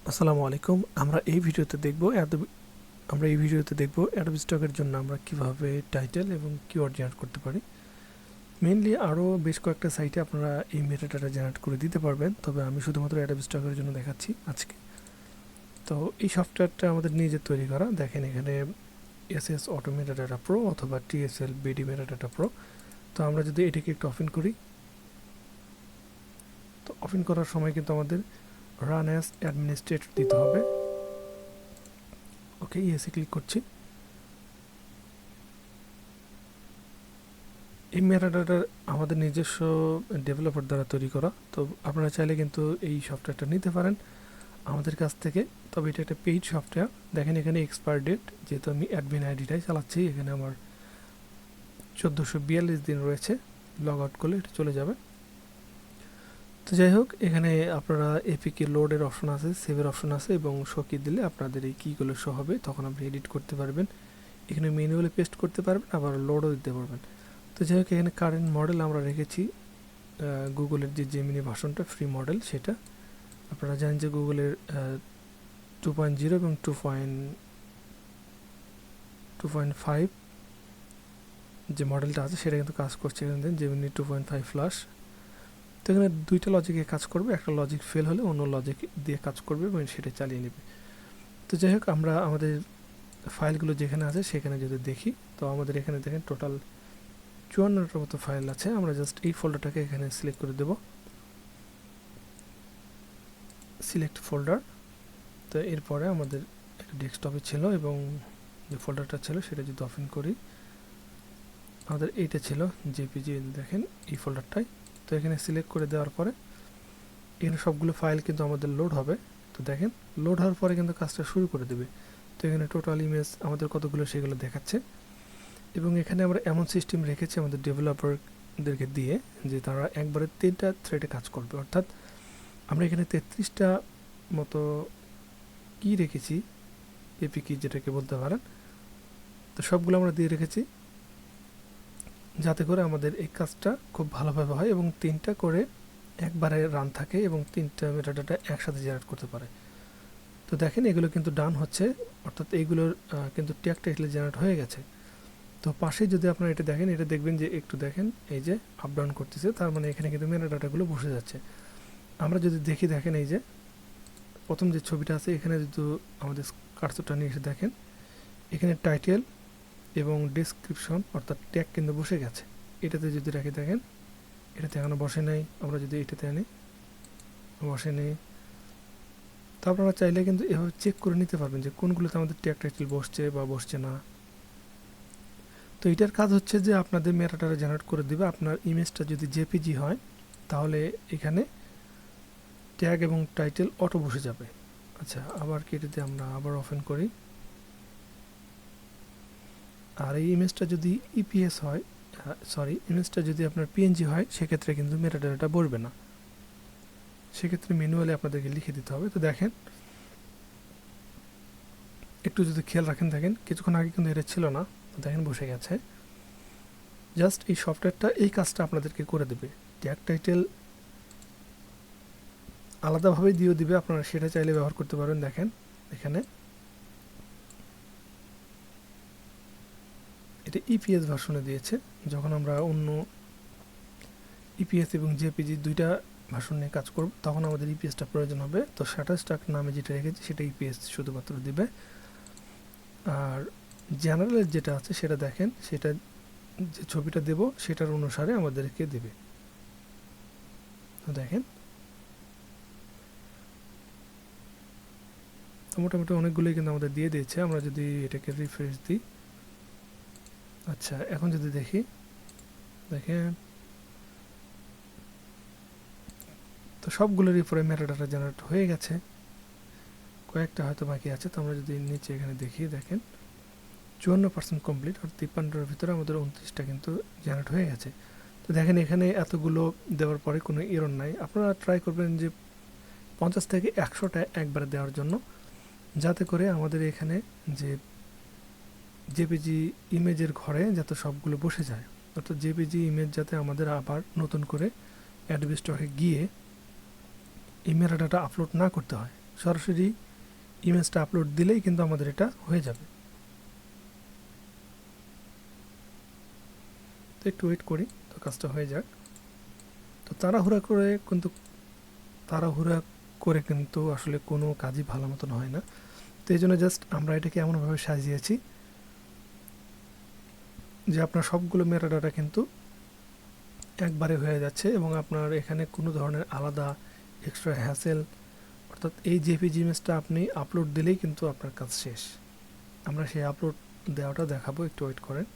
আসসালামু আলাইকুম। আমরা এই ভিডিওতে দেখব অ্যাডোবি স্টকের জন্য আমরা কিভাবে টাইটেল এবং কিওয়ার্ড জেনারেট করতে পারি। মেইনলি আরও বেশ কয়েকটা সাইটে আপনারা এই মেটাডাটা জেনারেট করে দিতে পারবেন, তবে আমি শুধুমাত্র অ্যাডোবি স্টকের জন্য দেখাচ্ছি আজকে। তো এই সফটওয়্যারটা আমাদের নিজের তৈরি করা। দেখেন এখানে এসএস অটো মেটাডাটা প্রো অথবা টিএসএল বিডি মেটাডাটা প্রো। তো আমরা যদি এটাকে একটু অফ করি, তো অফ করার সময় কিন্তু আমাদের রান অ্যাজ অ্যাডমিনিস্ট্রেটর দিতে হবে। ওকে, ইয়েসে ক্লিক করছি। এই মেটাডাটা আমাদের নিজস্ব ডেভেলপার দ্বারা তৈরি করা। তো আপনারা চাইলে কিন্তু এই সফটওয়্যারটা নিতে পারেন আমাদের কাছ থেকে, তবে এটা একটা পেইড সফটওয়্যার। দেখেন এখানে এক্সপায়ার ডেট, যেহেতু আমি অ্যাডমিন আইডিটাই চালাচ্ছি, এখানে আমার 1442 দিন রয়েছে। লগ আউট করলে এটা চলে যাবে। তো যাই হোক, এখানে আপনারা এপিকে লোডের অপশন আছে, সেভের অপশন আছে, এবং শো কি দিলে আপনাদের এই কীগুলো শো হবে, তখন আপনি এডিট করতে পারবেন। এখানে ম্যানুয়ালি পেস্ট করতে পারবেন, আবার লোডও দিতে পারবেন। তো যাই হোক, এখানে কারেন্ট মডেল আমরা রেখেছি গুগলের যে জেমিনি ভার্সনটা ফ্রি মডেল, সেটা আপনারা জানেন যে গুগলের 2.0 এবং 2.5 যে মডেলটা আছে সেটা কিন্তু কাজ করছে। এখানে জেমিনি 2.5 ফ্লাশ। তো এখানে দুইটা লজিকে কাজ করবে, একটা লজিক ফেল হলে অন্য লজিক দিয়ে কাজ করবে এবং সেটা চালিয়ে নেবে। তো যাই হোক, আমরা আমাদের ফাইলগুলো যেখানে আছে সেখানে যদি দেখি, তো আমাদের এখানে দেখেন টোটাল 54টার মতো ফাইল আছে। আমরা জাস্ট এই ফোল্ডারটাকে এখানে সিলেক্ট করে দেব, সিলেক্ট ফোল্ডার। তো এরপরে আমাদের একটা ডেস্কটপে ছিল এবং যে ফোল্ডারটা ছিল সেটা যদি ওপেন করি, আমাদের এইটা ছিল জেপিজি, দেখেন এই ফোল্ডারটাই। তো এখানে সিলেক্ট করে দেওয়ার পরে এখানে সবগুলো ফাইল কিন্তু আমাদের লোড হবে। তো দেখেন লোড হওয়ার পরে কিন্তু কাজটা শুরু করে দেবে। তো এখানে টোটাল ইমেজ আমাদের কতগুলো সেগুলো দেখাচ্ছে, এবং এখানে আমরা এমন সিস্টেম রেখেছি আমাদের ডেভেলপারদেরকে দিয়ে যে তারা একবারে 3টা থ্রেডে কাজ করবে। অর্থাৎ আমরা এখানে 33টা মতো কি রেখেছি, এপি কি যেটাকে বলতে পারেন। তো সবগুলো আমরা দিয়ে রেখেছি যাতে করে আমাদের এই কাজটা খুব ভালোভাবে হয় এবং 3টা করে একবারে রান থাকে এবং 3টা মেটাডাটা একসাথে জেনারেট করতে পারে। তো দেখেন এগুলো কিন্তু ডান হচ্ছে, অর্থাৎ এইগুলোর কিন্তু ট্যাগ টাইটেল জেনারেট হয়ে গেছে। তো পাশে যদি আপনারা এটা দেখেন, এটা দেখবেন যে একটু দেখেন এই যে আপ ডাউন করতেছে, তার মানে এখানে কিন্তু মেটাডাটাগুলো বসে যাচ্ছে। আমরা যদি দেখি, দেখেন এই যে প্রথম যে ছবিটা আছে এখানে যদি আমাদের কার্সরটা নিয়ে এসে দেখেন, এখানে টাইটেল এবং ডেসক্রিপশন অর্থাৎ ট্যাগ কিন্তু বসে গেছে। এটাতে যদি রাখি, দেখেন এটাতে এখনো বসে নাই। আমরা যদি এটাতে আনি, বসে নেই। তো আপনারা চাইলে কিন্তু এভাবে চেক করে নিতে পারবেন যে কোনগুলোতে আমাদের ট্যাগ টাইটেল বসছে বা বসছে না। তো এটার কাজ হচ্ছে যে আপনাদের মেটাডাটা জেনারেট করে দিবে। আপনার ইমেজটা যদি জেপিজি হয় তাহলে এখানে ট্যাগ এবং টাইটেল অটো বসে যাবে। আচ্ছা, আবার কেটেতে আমরা আবার ওপেন করি। আর এই ইমেজটা যদি ইপিএস হয়, ইমেজটা যদি আপনার পিএনজি হয়, সেক্ষেত্রে কিন্তু মেটাডাটা বসবে না, সেক্ষেত্রে ম্যানুয়ালি আপনাদেরকে লিখে দিতে হবে। তো দেখেন একটু যদি খেয়াল রাখেন, দেখেন কিছুক্ষণ আগে কিন্তু এটা ছিল না, দেখেন বসে গেছে। জাস্ট এই সফটওয়্যারটা এই কাজটা আপনাদেরকে করে দেবে। ট্যাগ টাইটেল আলাদাভাবে দিয়েও দিবে, আপনারা সেটা চাইলে ব্যবহার করতে পারেন। দেখেন এখানে এটা ইপিএস ভার্সনে দিয়েছে। যখন আমরা অন্য ইপিএস এবং জেপিজি দুইটা ভার্সন নিয়ে কাজ করব, তখন আমাদের ইপিএসটা প্রয়োজন হবে। তো শাটারস্টক নামে যেটা রেখেছি সেটা ইপিএস শুধুমাত্র দিবে। আর জেনারেলের যেটা আছে সেটা দেখেন, সেটা যে ছবিটা দেব সেটার অনুসারে আমাদেরকে দেবে। তো দেখেন, তো মোটামুটি অনেকগুলোই কিন্তু আমাদের দিয়ে দিয়েছে। আমরা যদি এটাকে রিফ্রেশ দিই, আচ্ছা এখন যদি দেখি, দেখেন তো সবগুলোরই উপরে মেটাডাটা জেনারেট হয়ে গেছে, কয়েকটা হয়তো বাকি আছে। তো আমরা যদি নিচে এখানে দেখি, দেখেন 54% কমপ্লিট, আর 53টার ভিতরে আমাদের 29টা কিন্তু জেনারেট হয়ে গেছে। তো দেখেন এখানে এতগুলো দেওয়ার পরে কোনো এরর নাই। আপনারা ট্রাই করবেন যে 50 থেকে 100টা একবারে দেওয়ার জন্য, যাতে করে আমাদের এখানে যে জেপিজি ইমেজের ঘরে যাতে সবগুলো বসে যায়। অর্থাৎ জেপিজি ইমেজ যাতে আমাদের আবার নতুন করে অ্যাডোবি স্টকে গিয়ে এই মেটাডাটা আপলোড না করতে হয়। সরাসরি ইমেজটা আপলোড দিলেই কিন্তু আমাদের এটা হয়ে যাবে। তো একটু ওয়েট করি, তো কাজটা হয়ে যাক। তো তাড়াহুড়া করে কিন্তু আসলে কোনো কাজই ভালো মতন হয় না। তো এই জন্য জাস্ট আমরা এটাকে এমনভাবে সাজিয়েছি যে আপনার সবগুলো মেটা ডাটা কিন্তু একবারে হয়ে যাচ্ছে এবং আপনার এখানে কোনো ধরনের আলাদা এক্সট্রা হ্যাসেল, অর্থাৎ এই জেপিজি ইমেজটা আপনি আপলোড দিলেই কিন্তু আপনার কাজ শেষ। আমরা সেই আপলোড দেওয়াটা দেখাবো, একটু ওয়েট করেন।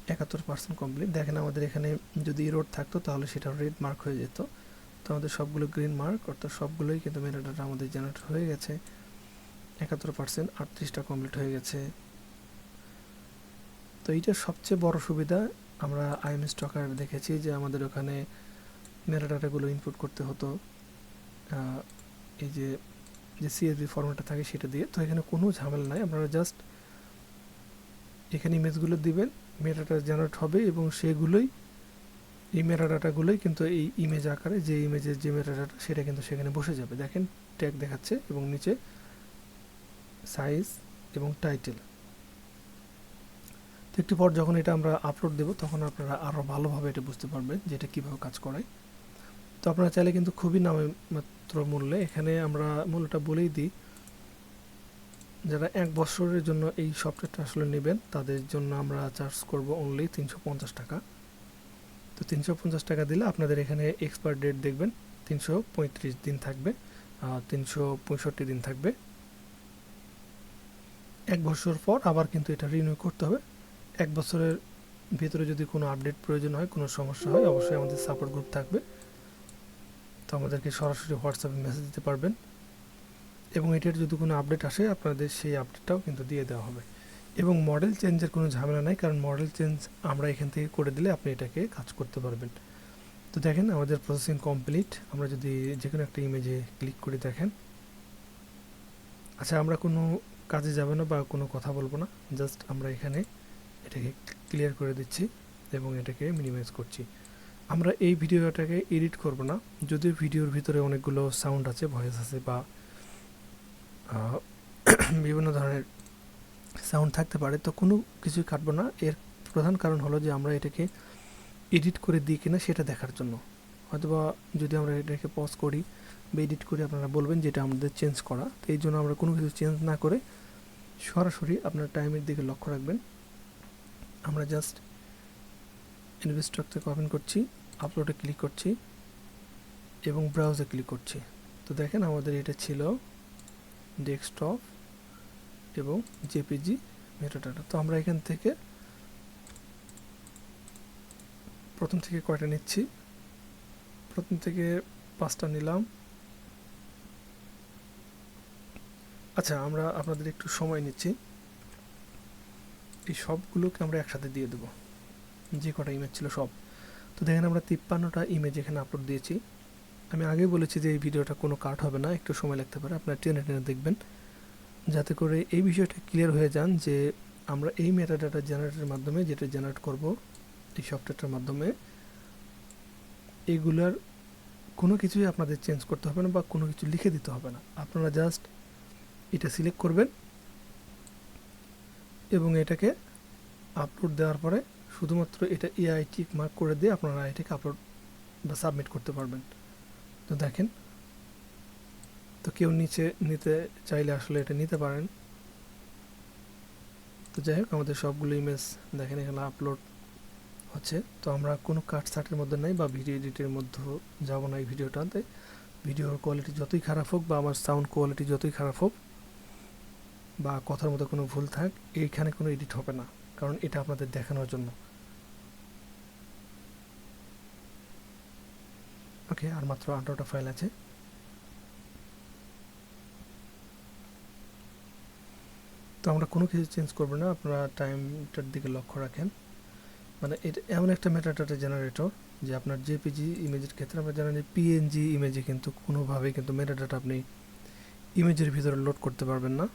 %, কমপ্লিট। দেখেন আমাদের এখানে যদি ইরোড থাকতো তাহলে সেটা রেড মার্ক হয়ে যেত। তো আমাদের সবগুলো গ্রিন মার্ক, অর্থাৎ সবগুলোই কিন্তু মেটা ডাটা আমাদের জেনারেট হয়ে গেছে। 71%, 38টা কমপ্লিট হয়ে গেছে। তো এইটার সবচেয়ে বড় সুবিধা, আমরা আইএম স্টকার দেখেছি যে আমাদের ওখানে মেটা ডাটাগুলো ইনপুট করতে হতো এই যে সিএসভি ফরম্যাটটা থাকে সেটা দিয়ে। তো এখানে কোনো ঝামেলা নাই, আপনারা জাস্ট এখানে ইমেজগুলো দিবেন, মেটাডাটা জেনারেট হবে এবং সেগুলোই, এই মেটাডাটাগুলোই কিন্তু এই ইমেজ আকারে, যে ইমেজের যে মেটাডাটা সেটা কিন্তু সেখানে বসে যাবে। দেখেন ট্যাগ দেখাচ্ছে এবং নিচে সাইজ এবং টাইটেল। তো একটু পর যখন এটা আমরা আপলোড দেব তখন আপনারা আরও ভালোভাবে এটা বুঝতে পারবেন যে এটা কীভাবে কাজ করে। তো আপনারা চাইলে কিন্তু খুবই নামমাত্র মূল্যে, এখানে আমরা মূল্যটা বলেই দিই, যারা 1 বছরের জন্য এই সফটওয়্যারটা আসলে নেবেন তাদের জন্য আমরা চার্জ করব অনলি 350 টাকা। তো 350 টাকা দিলে আপনাদের এখানে এক্সপায়ার ডেট দেখবেন 335 দিন থাকবে, 365 দিন থাকবে। 1 বছর পর আবার কিন্তু এটা রিনিউ করতে হবে। 1 বছরের ভিতরে যদি কোনো আপডেট প্রয়োজন হয়, কোনো সমস্যা হয়, অবশ্যই আমাদের সাপোর্ট গ্রুপ থাকবে, তো আমাদেরকে সরাসরি হোয়াটসঅ্যাপে মেসেজ দিতে পারবেন এবং এটার যদি কোনো আপডেট আসে আপনাদের সেই আপডেটটাও কিন্তু দিয়ে দেওয়া হবে। এবং মডেল চেঞ্জের কোনো ঝামেলা নাই, কারণ মডেল চেঞ্জ আমরা এখান থেকে করে দিলে আপনি এটাকে কাজ করতে পারবেন। তো দেখেন আমাদের প্রসেসিং কমপ্লিট। আমরা যদি যে কোনো একটা ইমেজে ক্লিক করে দেখেন, আচ্ছা আমরা কোনো কাজে যাব না বা কোনো কথা বলবো না, জাস্ট আমরা এখানে এটাকে ক্লিয়ার করে দিচ্ছি এবং এটাকে মিনিমাইজ করছি। আমরা এই ভিডিওটাকে এডিট করব না, যদিও ভিডিওর ভিতরে অনেকগুলো সাউন্ড আছে, ভয়েস আছে বা বিভিন্ন ধরনের সাউন্ড থাকতে পারে, তো কোনো কিছুই কাটবো না। এর প্রধান কারণ হলো যে আমরা এটাকে এডিট করে দিই কিনা সেটা দেখার জন্য। হয়তোবা যদি আমরা এটাকে পজ করি বা এডিট করি আপনারা বলবেন যে এটা আমাদের চেঞ্জ করা, তো এই জন্য আমরা কোনো কিছু চেঞ্জ না করে সরাসরি আপনার টাইমের দিকে লক্ষ্য রাখবেন। আমরা জাস্ট ইনভেস্টক থেকে ওপেন করছি, আপলোডে ক্লিক করছি এবং ব্রাউজে ক্লিক করছি। তো দেখেন আমাদের এটা ছিল ডেস্কটপ এবং জেপিজি মেটাডাটা। তো আমরা এখান থেকে প্রথম থেকে কয়টা নিচ্ছি, প্রথম থেকে 5টা নিলাম। আচ্ছা আমরা আপনাদের একটু সময় নিচ্ছি, এই সবগুলোকে আমরা একসাথে দিয়ে দেবো, যে কটা ইমেজ ছিল সব। তো দেখেন আমরা 53টা ইমেজ এখানে আপলোড দিয়েছি। আমি আগেই বলেছি যে এই ভিডিওটা কোনো কাট হবে না, একটু সময় লাগতে পারে, আপনারা টেনে টেনে দেখবেন যাতে করে এই বিষয়টা ক্লিয়ার হয়ে যান যে আমরা এই মেটাডাটা জেনারেটরের মাধ্যমে যেটা জেনারেট করব এই সফটওয়্যারটার মাধ্যমে, এগুলার কোনো কিছুই আপনাদের চেঞ্জ করতে হবে না বা কোনো কিছু লিখে দিতে হবে না। আপনারা জাস্ট এটা সিলেক্ট করবেন এবং এটাকে আপলোড দেওয়ার পরে শুধুমাত্র এটা এআই টিক মার্ক করে দিয়ে আপনারা এটাকে আপলোড বা সাবমিট করতে পারবেন। তো দেখেন, তো কেউ নিতে চাইলে আসলে এটা নিতে পারেন। তো যাই হোক আমাদের সবগুলো ইমেজ দেখেন এখানে আপলোড হচ্ছে। তো আমরা কোনো কাট সাটের মধ্যে নাই বা ভিডিও এডিটের মধ্যে যাব না এই ভিডিওটাতে। ভিডিওর কোয়ালিটি যতই খারাপ হোক বা আমার সাউন্ড কোয়ালিটি যতই খারাপ হোক বা কথার মধ্যে কোনো ভুল থাক, এইখানে কোনো এডিট হবে না, কারণ এটা আপনাদের দেখানোর জন্য। ওকে, আর মাত্র 18টা ফাইল আছে। তো আমরা কোনো কিছু চেঞ্জ করবো না, আপনারা টাইমটার দিকে লক্ষ্য রাখেন। মানে এটা এমন একটা মেটাডাটা জেনারেটর যে আপনার জেপিজি ইমেজের ক্ষেত্রে আমরা জানি পিএনজি ইমেজে কিন্তু কোনোভাবেই কিন্তু মেটাডাটা আপনি ইমেজের ভিতরে লোড করতে পারবেন না।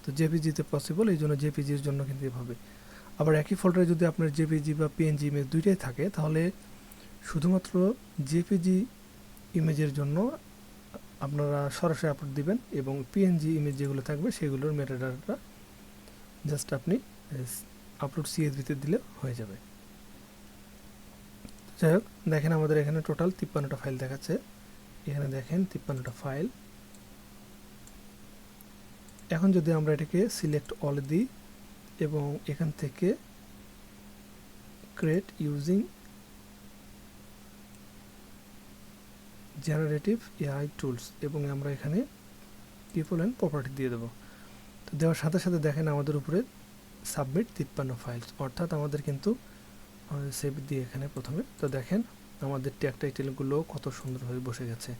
তো জেপিজিতে পসিবল, এই জন্য জেপিজির জন্য কিন্তু এভাবে। আবার একই ফোল্ডারে যদি আপনার জেপিজি বা পিএনজি ইমেজ দুইটাই থাকে তাহলে শুধুমাত্র জেপিজি ইমেজের জন্য আপনারা সরাসরি আপলোড দিবেন এবং পিএনজি ইমেজ যেগুলো থাকবে সেগুলোর মেটাডাটা জাস্ট আপনি আপলোড সিএসভিতে দিলে হয়ে যাবে। যাই হোক, দেখেন আমাদের এখানে টোটাল 53টা ফাইল দেখাচ্ছে। এখানে দেখেন 53টা ফাইল। এখন যদি আমরা এটাকে সিলেক্ট অল দিই এবং এখান থেকে create using generative AI tools এবং আমরা এখানে পিপল অ্যান্ড প্রপার্টি দিয়ে দেবো। তো দেওয়ার সাথে সাথে দেখেন আমাদের উপরে সাবমিট 53 ফাইলস, অর্থাৎ আমাদের কিন্তু সেভ দিয়ে এখানে প্রথমে তো দেখেন আমাদের ট্যাগ টাইটেলগুলো কত সুন্দরভাবে বসে গেছে।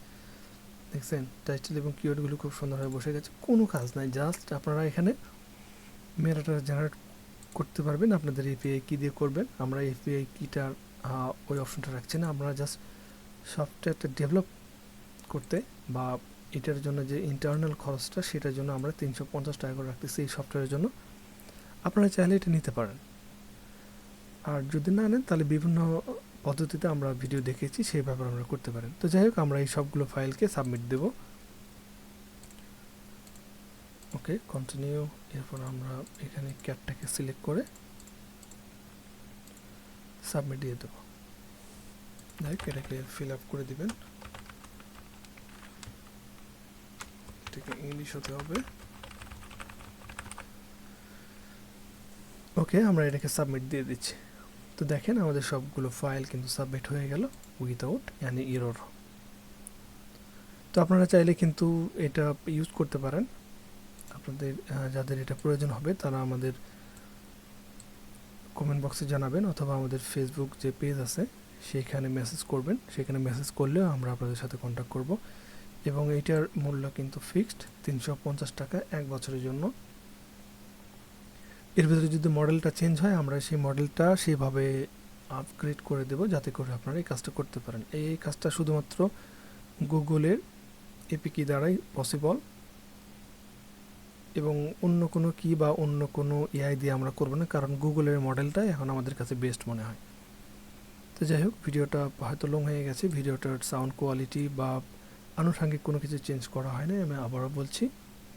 দেখছেন টাইটেল এবং কিওয়ার্ডগুলো খুব সুন্দরভাবে বসে গেছে, কোনো কাজ নাই, জাস্ট আপনারা এখানে মেটাটা জেনারেট করতে পারবেন আপনাদের এপিআই কি দিয়ে করবেন। আমরা এপিআই কিটার ওই অপশনটা রাখছি না, আমরা জাস্ট সফটওয়্যারটা ডেভেলপ করতে বা এটার জন্য যে ইন্টারনাল খরচটা সেটার জন্য আমরা 350 টাকা করে রাখতেছি এই সফটওয়্যারের জন্য। আপনারা চাইলে এটা নিতে পারেন, আর যদি না নেন তাহলে বিভিন্ন পদ্ধতিতে আমরা ভিডিও দেখেছি সেই ব্যাপারে আমরা করতে পারেন। তো যাই হোক, আমরা এই সবগুলো ফাইলকে সাবমিট দেব। ওকে, কন্টিনিউ। এরপর আমরা এখানে ক্যাটটাকে সিলেক্ট করে সাবমিট দিয়ে দেবো। দেখ, এটাকে ফিল আপ করে দিবেন, এটাকে ইংলিশ হতে হবে। ওকে, আমরা এটাকে সাবমিট দিয়ে দিচ্ছি। তো দেখেন আমাদের সবগুলো ফাইল কিন্তু সাবমিট হয়ে গেল উইদাউট এনি এরর। তো আপনারা চাইলে কিন্তু এটা ইউজ করতে পারেন, আপনাদের যাদের এটা প্রয়োজন হবে তারা আমাদের কমেন্ট বক্সে জানাবেন অথবা আমাদের ফেসবুক যে পেজ আছে সেইখানে মেসেজ করবেন, সেখানে মেসেজ করলেও আমরা আপনাদের সাথে কন্ট্যাক্ট করব। এবং এটার মূল্য কিন্তু ফিক্সড 350 টাকা 1 বছরের জন্য। এর ভিতরে যদি মডেলটা চেঞ্জ হয় আমরা সেই মডেলটা সেভাবে আপগ্রেড করে দেব যাতে করে আপনারা এই কাজটা করতে পারেন। এই কাজটা শুধুমাত্র গুগলের এপিকি দ্বারাই পসিবল এবং অন্য কোনো কি বা অন্য কোনো এআই দিয়ে আমরা করব না, কারণ গুগলের মডেলটাই এখন আমাদের কাছে বেস্ট মনে হয়। তো যাই হোক, ভিডিওটা হয়তো লং হয়ে গেছে, ভিডিওটার সাউন্ড কোয়ালিটি বা আনুষঙ্গিক কোনো কিছু চেঞ্জ করা হয় না, আমি আবারও বলছি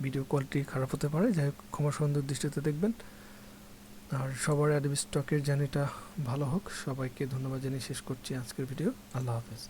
ভিডিও কোয়ালিটি খারাপ হতে পারে। যাই হোক, ক্ষমা সুন্দর দৃষ্টিতে দেখবেন। আর সবার অ্যাডোবি স্টকের জার্নিটা ভালো হোক। সবাইকে ধন্যবাদ জানিয়ে শেষ করছি আজকের ভিডিও। আল্লাহ হাফেজ।